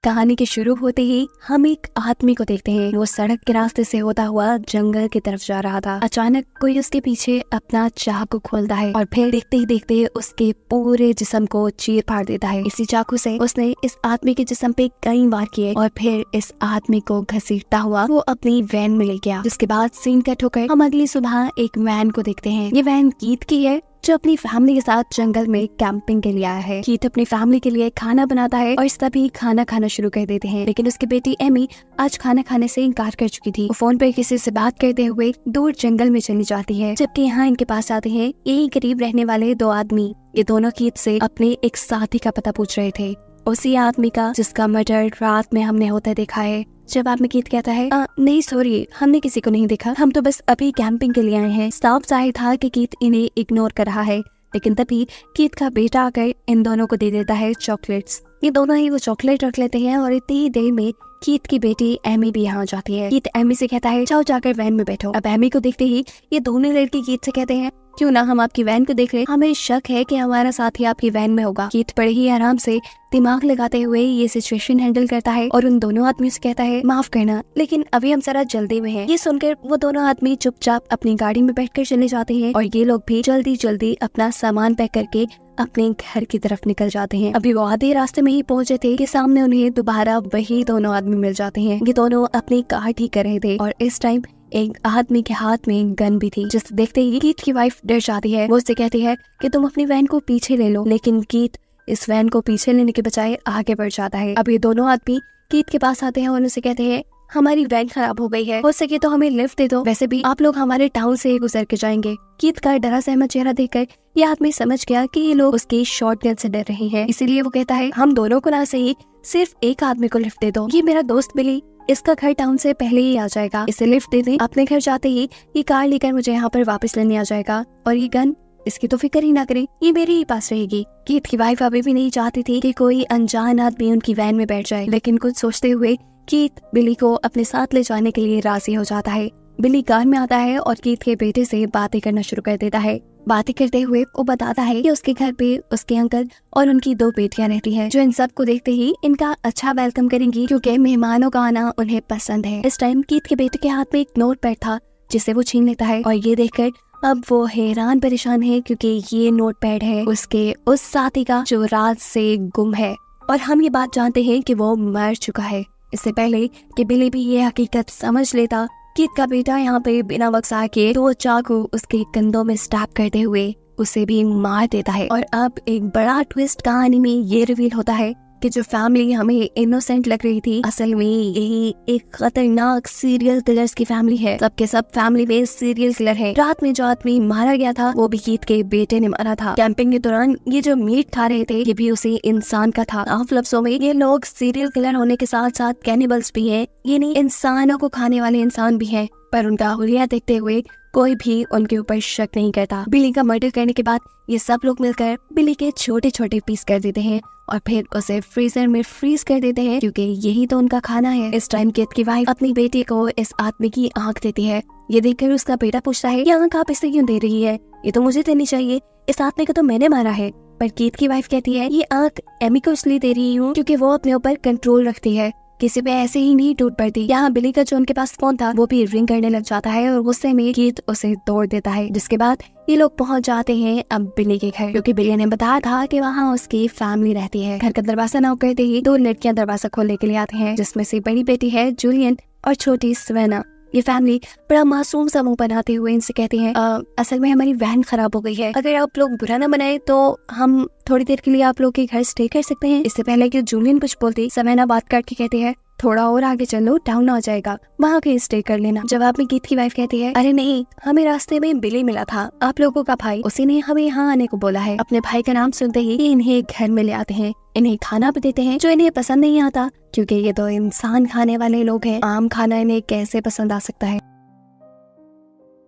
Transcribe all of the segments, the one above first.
कहानी के शुरू होते ही हम एक आदमी को देखते हैं। वो सड़क के रास्ते से होता हुआ जंगल की तरफ जा रहा था। अचानक कोई उसके पीछे अपना चाकू खोलता है और फिर देखते ही देखते उसके पूरे जिस्म को चीर फाड़ देता है। इसी चाकू से उसने इस आदमी के जिस्म पे कई वार किए और फिर इस आदमी को घसीटता हुआ वो अपनी वैन में ले गया। जिसके बाद सीन कट होकर हम अगली सुबह एक वैन को देखते हैं। ये वैन कीथ की है जो अपनी फैमिली के साथ जंगल में कैंपिंग के लिए आया है। कीथ अपनी फैमिली के लिए खाना बनाता है और सभी खाना खाना शुरू कर देते हैं। लेकिन उसकी बेटी एमी आज खाना खाने से इनकार कर चुकी थी। वो फोन पर किसी से बात करते हुए दूर जंगल में चली जाती है। जबकि यहाँ इनके पास आते हैं यही करीब रहने वाले दो आदमी। ये दोनों कीथ से अपने एक साथी का पता पूछ रहे थे, उसी आदमी का जिसका मर्डर रात में हमने होता देखा है। जवाब में कीथ कहता है नहीं सॉरी, हमने किसी को नहीं देखा, हम तो बस अभी कैंपिंग के लिए आए हैं। साफ जाहिर था कि कीथ इन्हें इग्नोर कर रहा है। लेकिन तभी कीथ का बेटा आकर इन दोनों को दे देता है चॉकलेट्स। ये दोनों ही वो चॉकलेट रख लेते हैं और इतनी ही देर में कीथ की बेटी एमी भी यहाँ जाती है। कीथ एमी से कहता है जाओ जाकर वैन में बैठो। अब एमी को देखते ही ये दोनों लड़के कीथ से कहते हैं क्यों ना हम आपकी वैन को देख ले, हमें शक है कि हमारा साथी आपकी वैन में होगा। कीथ बड़े ही आराम से दिमाग लगाते हुए ये सिचुएशन हैंडल करता है और उन दोनों आदमियों से कहता है माफ करना लेकिन अभी हम जरा जल्दी में हैं। ये सुनकर वो दोनों आदमी चुपचाप अपनी गाड़ी में बैठकर चले जाते हैं और ये लोग भी जल्दी जल्दी अपना सामान पैक करके अपने घर की तरफ निकल जाते हैं। अभी वो आधे रास्ते में ही पहुंचे थे कि सामने उन्हें दोबारा वही दोनों आदमी मिल जाते हैं। ये दोनों अपनी कार ठीक कर रहे थे और इस टाइम एक आदमी के हाथ में गन भी थी। जिसे देखते ही कीथ की वाइफ डर जाती है। वो उससे कहती है कि तुम अपनी वैन को पीछे ले लो, लेकिन कीथ इस वैन को पीछे लेने के बजाय आगे बढ़ जाता है। अब ये दोनों आदमी कीथ के पास आते हैं और उनसे कहते हैं हमारी वैन खराब हो गई है, हो सके तो हमें लिफ्ट दे दो, वैसे भी आप लोग हमारे टाउन से गुजर के जाएंगे। कीथ का डरा सहमत चेहरा देखकर ये आदमी समझ गया कि ये लोग उसके शॉटगन से डर रहे हैं। इसीलिए वो कहता है हम दोनों को ना सही सिर्फ एक आदमी को लिफ्ट दे दो, ये मेरा दोस्त बिली, इसका घर टाउन से पहले ही आ जाएगा, इसे लिफ्ट दे दे। अपने घर जाते ही ये कार लेकर मुझे यहाँ पर वापस लेने आ जाएगा और ये गन इसकी तो फिक्र ही ना करें, ये मेरे ही पास रहेगी। कीथ की वाइफ अभी भी नहीं चाहती थी कि कोई अनजान आदमी उनकी वैन में बैठ जाए, लेकिन कुछ सोचते हुए कीथ बिली को अपने साथ ले जाने के लिए राजी हो जाता है। बिली कार में आता है और कीथ के बेटे से बातें करना शुरू कर देता है। बातें करते हुए वो बताता है कि उसके घर पे उसके अंकल और उनकी दो बेटियां रहती हैं, जो इन सब को देखते ही इनका अच्छा वेलकम करेंगी क्योंकि मेहमानों का आना उन्हें पसंद है। इस टाइम कीथ के बेटे के हाथ में एक नोट पैड था जिसे वो छीन लेता है और ये देखकर अब वो हैरान परेशान है क्योंकि ये नोट पैड है उसके उस साथी का जो रात से गुम है और हम ये बात जानते हैं कि वो मर चुका है। इससे पहले कि बिली भी ये हकीकत समझ लेता, कीथ का बेटा यहाँ पे बिना वक्सा के दो चाकू उसके कंधों में स्टैब करते हुए उसे भी मार देता है। और अब एक बड़ा ट्विस्ट कहानी में ये रिवील होता है कि जो फैमिली हमें इनोसेंट लग रही थी असल में यही एक खतरनाक सीरियल किलर्स की फैमिली है। सबके सब फैमिली में सीरियल किलर है। रात में जो आदमी मारा गया था वो भी कीथ के बेटे ने मारा था। कैंपिंग के दौरान ये जो मीट खा रहे थे ये भी उसी इंसान का था। साफ लफ्जों में ये लोग सीरियल किलर होने के साथ साथ कैनिबल्स भी है, ये नहीं इंसानों को खाने वाले इंसान भी है। पर उनका हुलिया देखते हुए कोई भी उनके ऊपर शक नहीं करता। बिली का मर्डर करने के बाद ये सब लोग मिलकर बिली के छोटे छोटे पीस कर देते हैं और फिर उसे फ्रीजर में फ्रीज कर देते हैं क्योंकि यही तो उनका खाना है। इस टाइम कीथ की वाइफ अपनी बेटी को इस आदमी की आंख देती है। ये देखकर उसका बेटा पूछता है ये आंख आप इसे क्यों दे रही है, ये तो मुझे देनी चाहिए, इस आदमी को तो मैंने मारा है। पर कीथ की वाइफ कहती है ये आंख एमी को इसलिए दे रही हूँ क्योंकि वो अपने ऊपर कंट्रोल रखती है, किसी पे ऐसे ही नहीं टूट पड़ती। यहाँ बिली का जो उनके पास फोन था वो भी रिंग करने लग जाता है और गुस्से में कीथ उसे तोड़ देता है। जिसके बाद ये लोग पहुंच जाते हैं अब बिली के घर क्योंकि बिली ने बताया था कि वहाँ उसकी फैमिली रहती है। घर का दरवाजा नॉक करते ही दो लड़कियां दरवाजा खोलने के लिए आती हैं, जिसमें से बड़ी बेटी है जूलियन और छोटी सवेना। ये फैमिली बड़ा मासूम सा मुंह बनाते हुए इनसे कहती है असल में हमारी वैन खराब हो गई है, अगर आप लोग बुरा ना बनाए तो हम थोड़ी देर के लिए आप लोग के घर स्टे कर सकते हैं। इससे पहले कि जूलियन कुछ बोलती सवेना बात करके कहती है थोड़ा और आगे चलो, टाउन आ जाएगा, वहाँ के स्टे कर लेना। जवाब में कीथ की वाइफ कहती है अरे नहीं, हमें रास्ते में बिली मिला था, आप लोगों का भाई, उसी ने हमें यहाँ आने को बोला है। अपने भाई का नाम सुनते ही इन्हें घर में ले आते हैं, इन्हें खाना भी देते हैं जो इन्हें पसंद नहीं आता क्योंकि ये तो इंसान खाने वाले लोग हैं, आम खाना इन्हें कैसे पसंद आ सकता है।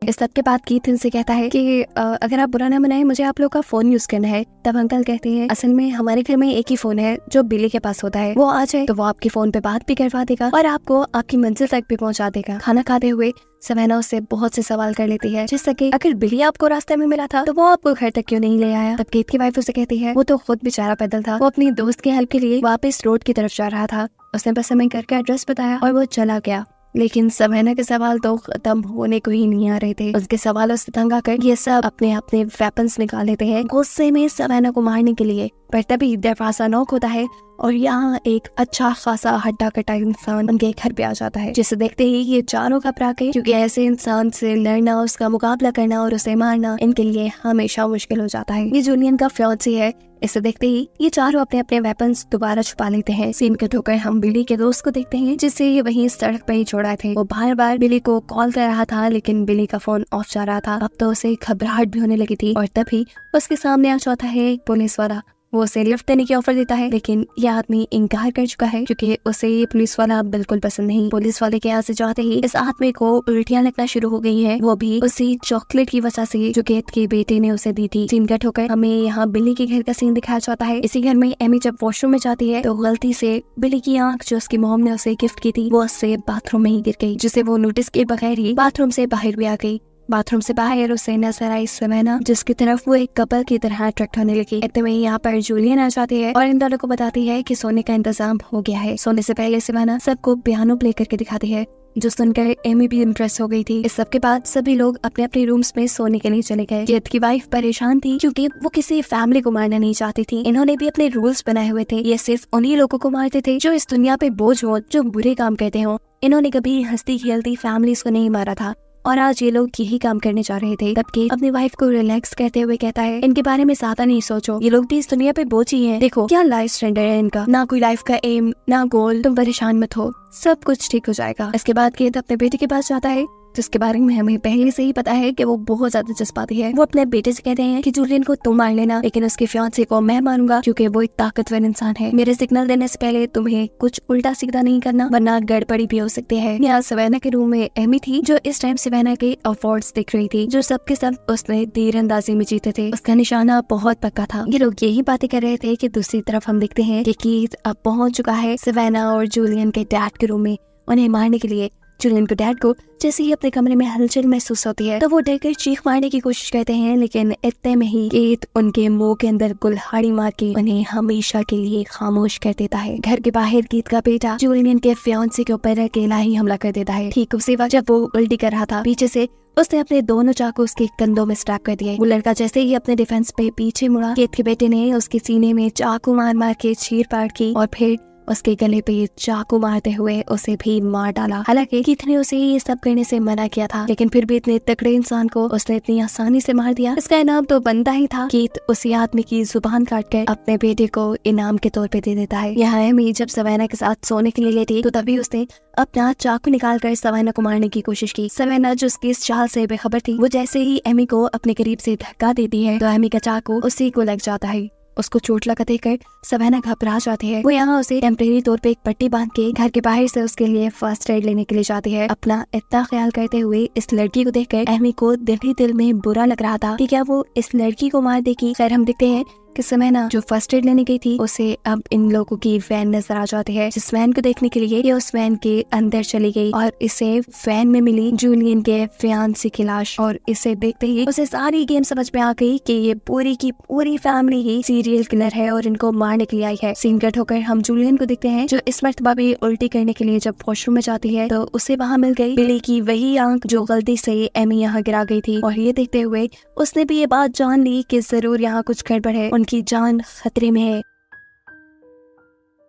इस सब के बाद कीथ इनसे कहता है कि अगर आप बुरा ना मनाए, मुझे आप लोग का फोन यूज करना है। तब अंकल कहते हैं असल में हमारे घर में एक ही फोन है जो बिली के पास होता है, वो आ जाए तो वो आपके फोन पे बात भी करवा देगा और आपको आपकी मंजिल तक भी पहुंचा देगा। खाना खाते हुए सवेना उससे बहुत से सवाल कर लेती है, जिससे कि अगर बिली आपको रास्ते में मिला था तो वो आपको घर तक क्यों नहीं ले आया। तब कीथ की वाइफ उसे कहती है वो तो खुद बेचारा पैदल था, वो अपनी दोस्त की हेल्प के लिए वापस रोड की तरफ जा रहा था, उसने बस हमें घर का एड्रेस बताया और वो चला गया। लेकिन सवेना के सवाल तो खत्म होने को ही नहीं आ रहे थे। उसके सवालों से तंग आकर ये सब अपने अपने वेपन्स निकाल लेते हैं गुस्से में सवेना को मारने के लिए। पर तभी दरवाजा नॉक होता है और यहाँ एक अच्छा खासा हड्डा कटा इंसान उनके घर पे आ जाता है, जिसे देखते ही ये चारों घबरा गए, क्योंकि ऐसे इंसान से लड़ना, उसका मुकाबला करना और उसे मारना इनके लिए हमेशा मुश्किल हो जाता है। ये जूलियन का फियांसी है। इसे देखते ही ये चारों अपने अपने वेपन्स दोबारा छुपा लेते हैं। सीन कट होकर हम बिली के दोस्त को देखते हैं, जिससे ये वहीं सड़क पर ही छोड़ा थे। वो बार बार बिली को कॉल कर रहा था, लेकिन बिली का फोन ऑफ जा रहा था। अब तो उसे घबराहट भी होने लगी थी और तभी उसके सामने आ जाता है एक पुलिस वाला। वो उसे लिफ्ट देने की ऑफर देता है, लेकिन ये आदमी इनकार कर चुका है क्योंकि उसे ये पुलिस वाला बिल्कुल पसंद नहीं। पुलिस वाले के यहाँ से जाते ही इस आदमी को उल्टियां लगना शुरू हो गई है, वो भी उसी चॉकलेट की वजह से जो कीथ के बेटे ने उसे दी थी। सीन कट होकर हमें यहाँ बिली के घर का सीन दिखाया जाता है। इसी घर में एमी जब वॉशरूम में जाती है तो गलती से बिली की आंख जो उसकी मॉम ने उसे गिफ्ट की थी वो उससे बाथरूम में ही गिर गई, जिसे वो नोटिस के बगैर ही बाथरूम से बाहर भी आ गई। बाथरूम से बाहर उसे नजर आई सवेना, जिसकी तरफ वो एक कपल की तरह अट्रैक्ट होने लगी। इतने में यहाँ पर जूलियन आ जाती है और इन दोनों को बताती है कि सोने का इंतजाम हो गया है। सोने से पहले सवेना सबको पियानो प्ले करके दिखाती है, जो सुनकर एमी भी इम्प्रेस हो गई थी। इस सब के बाद सभी लोग अपने अपने रूम्स में सोने के लिए चले गए। कीथ की वाइफ परेशान थी क्योंकि वो किसी फैमिली को मारना नहीं चाहती थी। इन्होंने भी अपने रूल्स बनाए हुए थे, ये सिर्फ उन्हीं लोगों को मारते थे जो इस दुनिया पे बोझ हो, जो बुरे काम करते हो। इन्होंने कभी हंसती खेलती फैमिलीज को नहीं मारा था और आज ये लोग यही काम करने जा रहे थे। तब कीथ अपनी वाइफ को रिलैक्स करते हुए कहता है इनके बारे में ज्यादा नहीं सोचो, ये लोग भी इस दुनिया पे बोझ ही हैं। देखो क्या लाइफ स्टैंडर्ड है इनका, ना कोई लाइफ का एम ना गोल, तुम परेशान मत हो, सब कुछ ठीक हो जाएगा। इसके बाद कीथ अपने बेटे के पास जाता है, जिसके बारे में हमें पहले से ही पता है कि वो बहुत ज्यादा जज्बाती है। वो अपने बेटे से कहते हैं कि जूलियन को तुम मार लेना, लेकिन उसके फियांसे को मैं मारूंगा क्योंकि वो एक ताकतवर इंसान है। मेरे सिग्नल देने से पहले तुम्हें कुछ उल्टा सीधा नहीं करना, वरना गड़बड़ी भी हो सकती है। यहाँ सवेना के रूम में एमी थी, जो इस टाइम सवेना के अवार्ड्स दिख रही थी, जो सबके सब उसने तीरंदाजी में जीते थे। उसका निशाना बहुत पक्का था। ये लोग यही बातें कर रहे थे कि दूसरी तरफ हम देखते हैं कि कीथ अब पहुंच चुका है सवेना और जूलियन के डैड के रूम में उन्हें मारने के लिए। जूलियन को डैड को जैसे ही अपने कमरे में हलचल महसूस होती है तो वो डरकर चीख मारने की कोशिश करते हैं, लेकिन इतने में ही कीथ उनके मुंह के अंदर कुल्हाड़ी मार के उन्हें हमेशा के लिए खामोश कर देता है। घर के बाहर कीथ का बेटा जूलियन के फियांसे के ऊपर अकेला ही हमला कर देता है। ठीक उसी वक्त जब वो उल्टी कर रहा था, पीछे से उसने अपने दोनों चाकू उसके कंधों में स्टैब कर दिए। वो लड़का जैसे ही अपने डिफेंस पे पीछे मुड़ा, कीथ के बेटे ने उसके सीने में चाकू मार मार के चीर फाड़ की और फिर उसके गले पे चाकू मारते हुए उसे भी मार डाला। हालांकि कीथ ने उसे ये सब करने से मना किया था, लेकिन फिर भी इतने तगड़े इंसान को उसने इतनी आसानी से मार दिया। इसका इनाम तो बनता ही था। कीथ उसी आदमी की जुबान काट कर अपने बेटे को इनाम के तौर पे दे देता है। यहाँ एमी जब सवेना के साथ सोने के लिए लेटी तो तभी उसने अपना चाकू निकाल कर सवेना को मारने की कोशिश की। सवेना जो उसकी इस चाल से बेखबर थी, वो जैसे ही एमी को अपने करीब से धक्का देती है तो एमी का चाकू उसी को लग जाता है। उसको चोट लगा देकर सवेना घबरा जाती है। वो यहाँ उसे टेम्परेरी तौर पे एक पट्टी बांध के घर के बाहर से उसके लिए फर्स्ट एड लेने के लिए जाती है। अपना इतना ख्याल करते हुए इस लड़की को देखकर एमी को दिल ही दिल में बुरा लग रहा था कि क्या वो इस लड़की को मार देगी। खैर हम देखते हैं कि सवेना जो फर्स्ट एड लेने गई थी उसे अब इन लोगों की वैन नजर आ जाती है। जिस वैन को देखने के लिए ये उस वैन के अंदर चली गई और इसे वैन में मिली जूलियन के फियांसे की लाश। और इसे देखते ही उसे सारी गेम समझ में आ गई कि ये पूरी की पूरी फैमिली ही सीरियल किलर है और इनको मारने के लिए आई है। सीन कट होकर हम जूलियन को देखते हैं, जो इस मर्तबा भी उल्टी करने के लिए जब वॉशरूम में जाती है तो उसे वहाँ मिल गई बिली की वही आंख जो गलती से एमी यहाँ गिरा गई थी। और ये देखते हुए उसने भी ये बात जान ली कि जरूर यहाँ कुछ गड़बड़ है, की जान खतरे में है।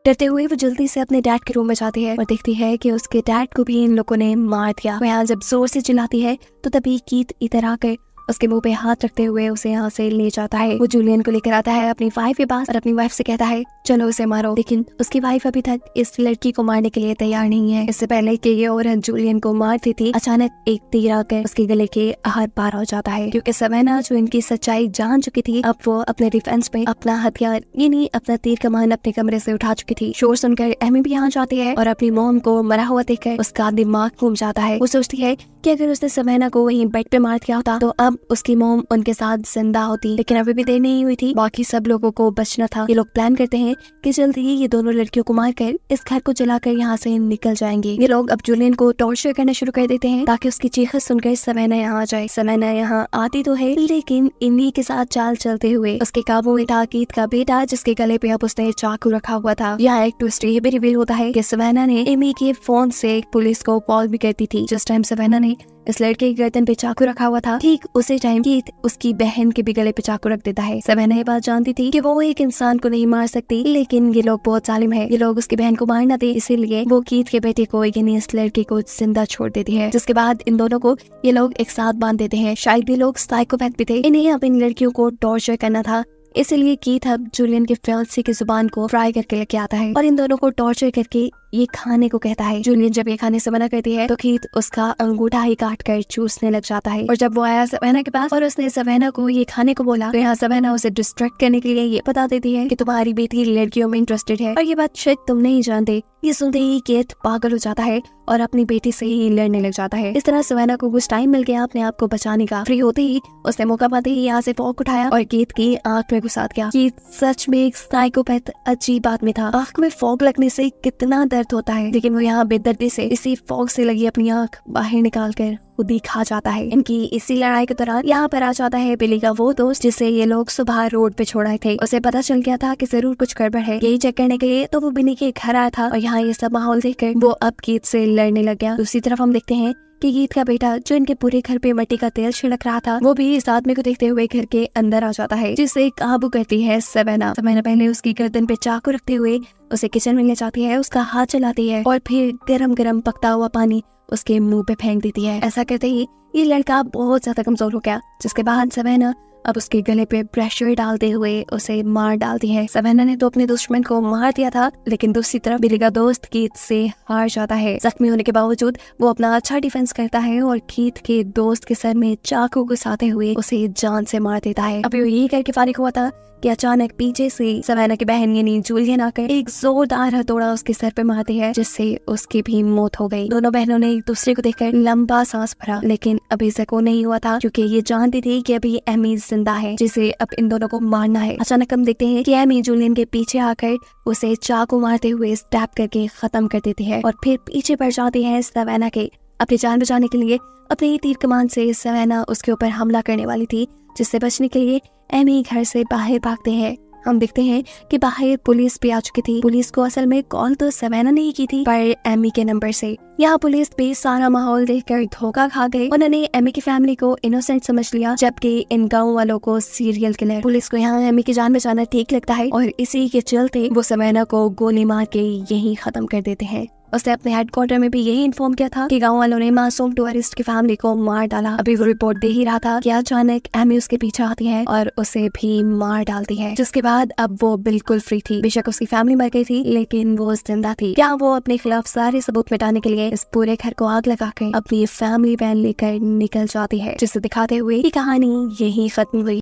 डरते हुए वो जल्दी से अपने डैड के रूम में जाती है और देखती है कि उसके डैड को भी इन लोगों ने मार दिया। वो यहाँ जब जोर से चिल्लाती है तो तभी कीथ इधर आकर उसके मुंह पे हाथ रखते हुए उसे यहाँ से ले जाता है। वो जूलियन को लेकर आता है अपनी वाइफ के पास और अपनी वाइफ से कहता है चलो उसे मारो, लेकिन उसकी वाइफ अभी तक इस लड़की को मारने के लिए तैयार नहीं है। इससे पहले कि ये औरत जूलियन को मारती थी, अचानक एक तीर आकर उसके गले के आर पार हो जाता है। क्योंकि सवेना जो इनकी सच्चाई जान चुकी थी, अब वो अपने डिफेंस में अपना हथियार यानी अपना तीर कमान अपने कमरे से उठा चुकी थी। शोर सुनकर एमी भी यहाँ जाती है और अपनी मॉम को मरा हुआ देखकर उसका दिमाग घूम जाता है। वो सोचती है कि अगर उसने सवेना को वहीं बेड पे मार दिया होता तो अब उसकी मॉम उनके साथ जिंदा होती, लेकिन अभी भी देर नहीं हुई थी। बाकी सब लोगों को बचना था। ये लोग प्लान करते हैं कि जल्द ही ये दोनों लड़कियों को मारकर इस घर को जलाकर यहाँ से निकल जाएंगे। ये लोग अब जूलियन को टॉर्चर करना शुरू कर देते हैं ताकि उसकी चीखें सुनकर सवेना यहाँ आ जाए। सवेना यहाँ आती तो है, लेकिन इन्हीं के साथ चाल चलते हुए उसके काबू में था कीथ का बेटा, जिसके गले पे अब उसने चाकू रखा हुआ था। यहाँ एक ट्विस्ट ये भी रिवील होता है कि सवेना ने एमी के फोन से पुलिस को कॉल भी करती थी। जिस टाइम सवेना ने इस लड़के की गर्दन पे चाकू रखा हुआ था, ठीक उसी टाइम कीथ उसकी बहन के भी गले पे चाकू रख देता है। सवेना ये बात जानती थी कि वो एक इंसान को नहीं मार सकती, लेकिन ये लोग बहुत जालिम है। ये लोग उसकी बहन को मार न दे, इसीलिए वो कीथ के बेटे को यानी इस लड़के को जिंदा छोड़ देती है। जिसके बाद इन दोनों को ये लोग एक साथ बांध देते हैं। शायद ये लोग साइकोपैथ भी थे। इन्हें अब इन लड़कियों को टॉर्चर करना था, इसलिए कीथ अब जूलियन के फियांसे की जुबान को फ्राई करके लेके आता है और इन दोनों को टॉर्चर करके ये खाने को कहता है। जूलियन जब ये खाने से मना करती है तो कीथ उसका अंगूठा ही काट कर चूसने लग जाता है। और जब वो आया सवेना के पास और उसने सवेना को ये खाने को बोला तो यहाँ सवेना उसे डिस्ट्रैक्ट करने के लिए ये बता देती है कि तुम्हारी बेटी लड़कियों में इंटरेस्टेड है और ये बात शायद तुम नहीं जानते। ये सुनते ही कीथ पागल हो जाता है और अपनी बेटी से ही लड़ने लग जाता है। इस तरह सवेना को कुछ टाइम मिल गया अपने आप को बचाने का। फ्री होते ही उसने मौका पाते ही यहाँ से फॉग उठाया और कीथ की आंख में घुसा दिया। कीथ सच में एक साइकोपैथ अजीब आदमी था। आंख में फॉग लगने से कितना दर्द होता है, लेकिन वो यहाँ बेदर्दी से इसी फॉग से लगी अपनी आंख बाहर निकाल कर खुद ही खा जाता है। इनकी इसी लड़ाई के दौरान यहाँ पर आ जाता है बिली का वो दोस्त जिसे ये लोग सुबह रोड पे छोड़ाए थे। उसे पता चल गया था कि जरूर कुछ गड़बड़ है। यही चेक करने के लिए तो वो बिली के घर आया था और यहाँ ये सब माहौल देखकर वो अब कीथ से लड़ने लग गया। दूसरी तरफ हम देखते हैं कि कीथ का बेटा जो इनके पूरे घर पे मिट्टी का तेल छिड़क रहा था, वो भी इस आदमी को देखते हुए घर के अंदर आ जाता है, जिसे काबू करती है सवेना। सवेना पहले उसकी गर्दन पे चाकू रखते हुए उसे किचन में ले जाती है, उसका हाथ चलाती है और फिर गरम गरम पकता हुआ पानी उसके मुंह पे फेंक देती है। ऐसा करते ही ये लड़का बहुत ज्यादा कमजोर हो गया, जिसके बाद सवेना अब उसके गले पे प्रेशर डालते हुए उसे मार डालती है। सवेना ने तो अपने दुश्मन को मार दिया था, लेकिन दूसरी तरफ बिली का दोस्त कीथ से हार जाता है। जख्मी होने के बावजूद वो अपना अच्छा डिफेंस करता है और कीथ के दोस्त के सर में चाकू घुसाते हुए उसे जान से मार देता है। अभी वो यही करके फारिग हुआ था कि अचानक पीछे से सवेना की बहन यानी जूलियन आकर एक जोरदार हथौड़ा उसके सर पे मारती है, जिससे उसकी भी मौत हो गई। दोनों बहनों ने एक दूसरे को देखकर लंबा सांस भरा, लेकिन अभी जको नहीं हुआ था क्योंकि ये जानती थी कि अभी एमी जिंदा है, जिसे अब इन दोनों को मारना है। अचानक हम देखते हैं कि एमी जूलियन के पीछे आकर उसे चाकू मारते हुए स्टैब करके खत्म कर देती है और फिर पीछे पड़ जाती है सवेना के। अपनी जान बचाने के लिए अपने तीर कमान से सवेना उसके ऊपर हमला करने वाली थी, जिससे बचने के लिए एमी घर से बाहर भागते हैं। हम देखते हैं कि बाहर पुलिस भी आ चुकी थी। पुलिस को असल में कॉल तो सवेना ने ही की थी, पर एमी के नंबर से। यहाँ पुलिस भी सारा माहौल देखकर धोखा खा गए। उन्होंने एमी की फैमिली को इनोसेंट समझ लिया, जबकि इन गाँव वालों को सीरियल किलर। पुलिस को यहाँ एमी की जान बचाना ठीक लगता है और इसी के चलते वो सवेना को गोली मार के यही खत्म कर देते हैं। उसने अपने हेडक्वार्टर में भी यही इन्फॉर्म किया था कि गांव वालों ने मासूम टूरिस्ट की फैमिली को मार डाला। अभी वो रिपोर्ट दे ही रहा था कि अचानक एमी उसके पीछे आती है और उसे भी मार डालती है, जिसके बाद अब वो बिल्कुल फ्री थी। बेशक उसकी फैमिली मर गई थी, लेकिन वो जिंदा थी। क्या वो अपने खिलाफ सारे सबूत मिटाने के लिए इस पूरे घर को आग लगाकर अपनी फैमिली वैन लेकर निकल जाती है, जिसे दिखाते हुए ये कहानी यही खत्म हुई।